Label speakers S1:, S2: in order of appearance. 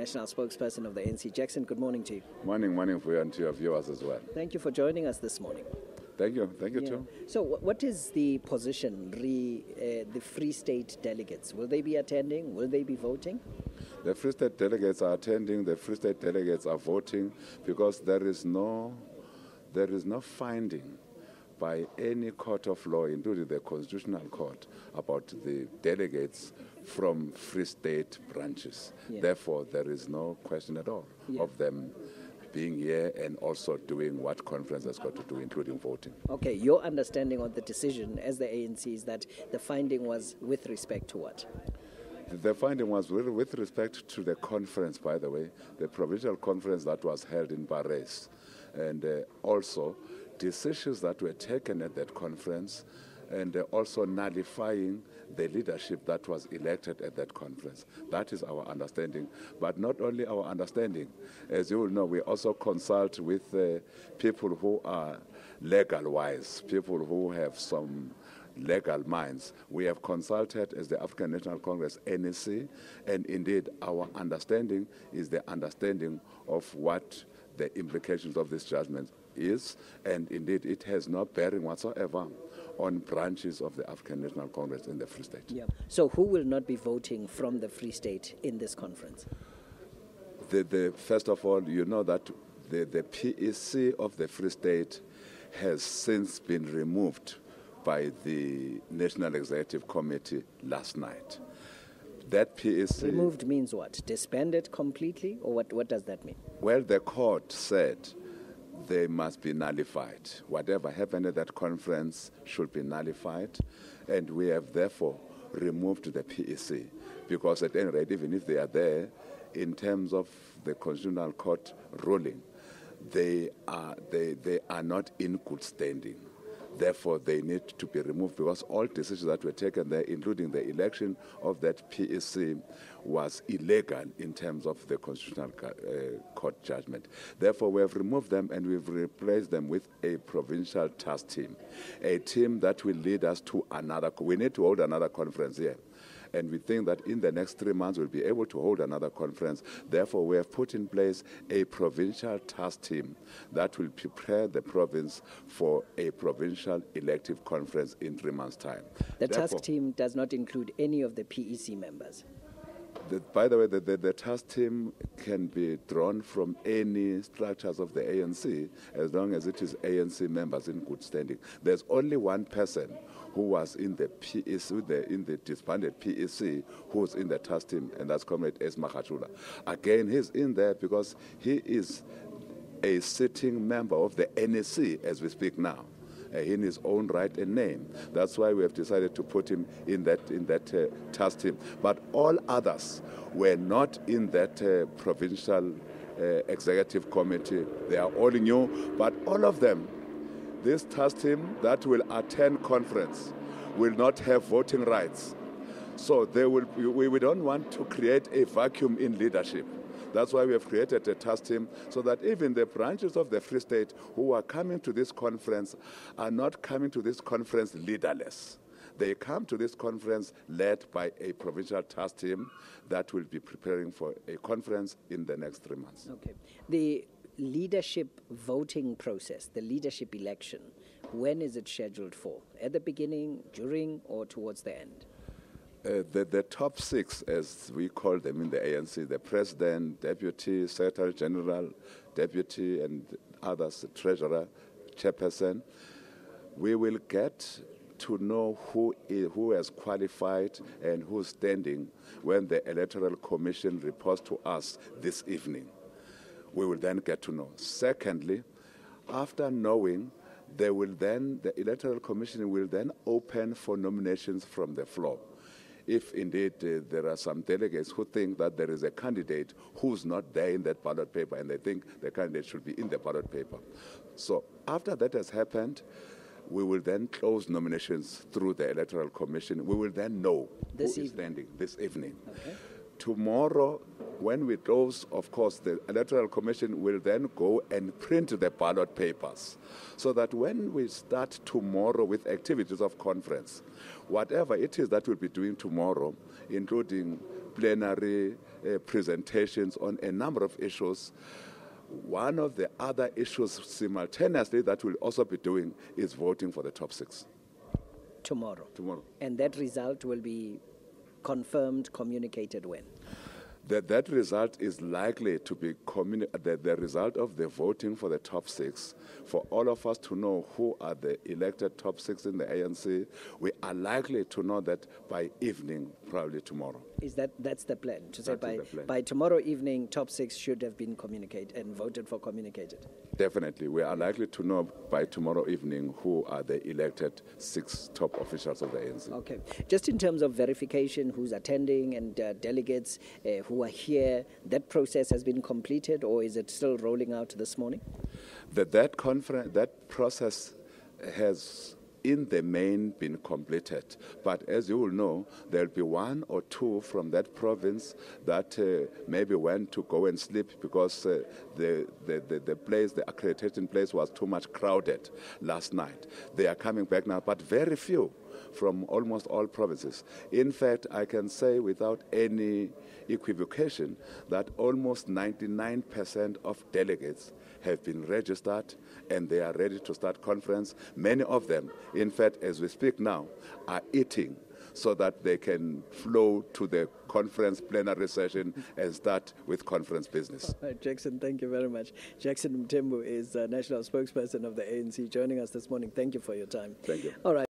S1: national spokesperson of the ANC. Jackson, good morning to you.
S2: Morning for you and to your viewers as well.
S1: Thank you for joining us this morning.
S2: Thank you too.
S1: So what is the position, the Free State delegates? Will they be attending? Will they be voting?
S2: The Free State delegates are attending, the Free State delegates are voting because there is no finding by any court of law, including the Constitutional Court, about the delegates from Free State branches.
S1: Yeah.
S2: Therefore, there is no question at all of them being here and also doing what conference has got to do, including voting.
S1: Okay, your understanding of the decision as the ANC is that the finding was with respect to what?
S2: The finding was with respect to the conference, by the way, the provincial conference that was held in Paris, and also decisions that were taken at that conference, and also nullifying the leadership that was elected at that conference. That is our understanding. But not only our understanding, as you will know, we also consult with people who are legal-wise, people who have some legal minds. We have consulted as the African National Congress, NEC, and indeed our understanding is the understanding of what the implications of this judgment is, and indeed it has no bearing whatsoever on branches of the African National Congress in the Free State.
S1: Yeah. So who will not be voting from the Free State in this conference?
S2: First of all, you know that the PEC of the Free State has since been removed by the National Executive Committee last night. That PEC...
S1: Removed means what? Disbanded completely? Or what does that mean?
S2: Well, the court said they must be nullified. Whatever happened at that conference should be nullified, and we have therefore removed the PEC, because at any rate, even if they are there, in terms of the Constitutional Court ruling, they are not in good standing. Therefore, they need to be removed because all decisions that were taken there, including the election of that PEC, was illegal in terms of the Constitutional Court judgment. Therefore, we have removed them and we've replaced them with a provincial task team, a team that will lead us to another. We need to hold another conference here. And we think that in the next 3 months we'll be able to hold another conference. Therefore, we have put in place a provincial task team that will prepare the province for a provincial elective conference in 3 months' time.
S1: The task team does not include any of the PEC members.
S2: By the way, the task team can be drawn from any structures of the ANC as long as it is ANC members in good standing. There's only one person who was in the PEC, in the disbanded PEC, who's in the task team, and that's Comrade S. Makhatula. Again, he's in there because he is a sitting member of the NEC as we speak now, in his own right and name. That's why we have decided to put him in that task team. But all others were not in that provincial executive committee. They are all new, but all of them, this task team that will attend conference will not have voting rights. So we don't want to create a vacuum in leadership. That's why we have created a task team, so that even the branches of the Free State who are coming to this conference are not coming to this conference leaderless. They come to this conference led by a provincial task team that will be preparing for a conference in the next 3 months.
S1: Okay. The leadership voting process, the leadership election, when is it scheduled for? At the beginning, during, or towards the end?
S2: The top 6, as we call them in the ANC, the president, deputy, secretary general, deputy, and others, the treasurer, chairperson, we will get to know who has qualified and who's standing when the Electoral Commission reports to us this evening. We will then get to know. Secondly, after knowing, the Electoral Commission will then open for nominations from the floor. If indeed there are some delegates who think that there is a candidate who's not there in that ballot paper and they think the candidate should be in the ballot paper. So after that has happened, we will then close nominations through the Electoral Commission. We will then know who is standing this evening.
S1: Okay.
S2: Tomorrow, when we close, of course, the Electoral Commission will then go and print the ballot papers, so that when we start tomorrow with activities of conference, whatever it is that we'll be doing tomorrow, including plenary presentations on a number of issues. One of the other issues simultaneously that we'll also be doing is voting for the top 6.
S1: Tomorrow.
S2: Tomorrow.
S1: And that result will be confirmed, communicated when?
S2: That result is likely to be the result of the voting for the top 6. For all of us to know who are the elected top 6 in the ANC, we are likely to know that by evening, probably tomorrow.
S1: That's the plan? To say
S2: That is the plan.
S1: by tomorrow evening, top 6 should have been communicated and voted for, communicated?
S2: Definitely. We are likely to know by tomorrow evening who are the elected 6 top officials of the ANC.
S1: Okay. Just in terms of verification, who's attending and delegates who are here, that process has been completed, or is it still rolling out this morning?
S2: That process has in the main been completed. But as you will know, there'll be 1 or 2 from that province that maybe went to go and sleep because the accreditation place was too much crowded last night. They are coming back now, but very few from almost all provinces. In fact, I can say without any equivocation that almost 99% of delegates have been registered and they are ready to start conference. Many of them, in fact, as we speak now, are eating so that they can flow to the conference plenary session and start with conference business.
S1: All right, Jackson, thank you very much. Jackson Mthembu is the national spokesperson of the ANC joining us this morning. Thank you for your time.
S2: Thank you.
S1: All right.